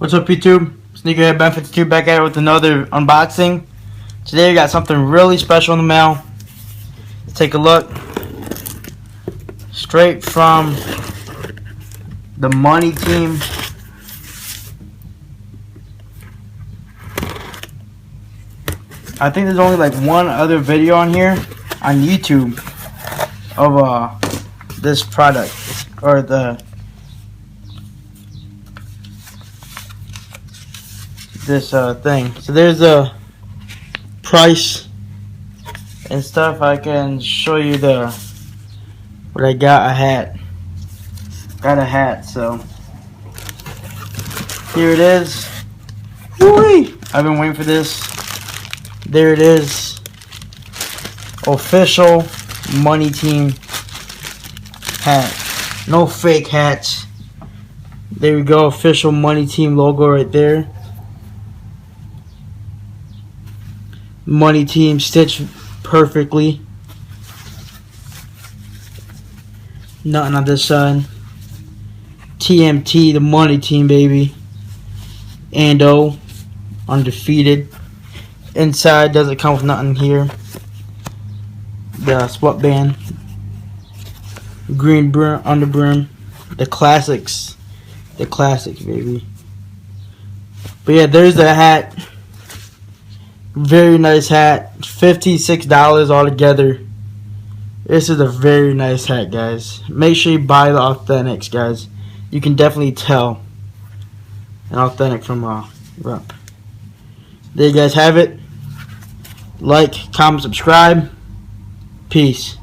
What's up, YouTube? Sneakerhead Ben 52 back at it with another unboxing. Today we got something really special in the mail. Let's take a look. Straight from the Money Team. I think there's only like one other video on here on YouTube of this product or this thing. So there's the price and stuff. I can show you what I got. A hat. Got a hat. So here it is. Woo-wee! I've been waiting for this. There it is. Official Money Team hat. No fake hats. There we go. Official Money Team logo right there. Money Team stitched perfectly. Nothing on this side. TMT, the Money Team, baby. Ando, undefeated. Inside doesn't come with nothing here. The sweatband. Green brim, under brim. The classics. The classics, baby. But yeah, there's the hat. Very nice hat. $56 altogether. This is a very nice hat, guys. Make sure you buy the Authentics, guys. You can definitely tell an authentic from a rep. There you guys have it. Like, comment, subscribe. Peace.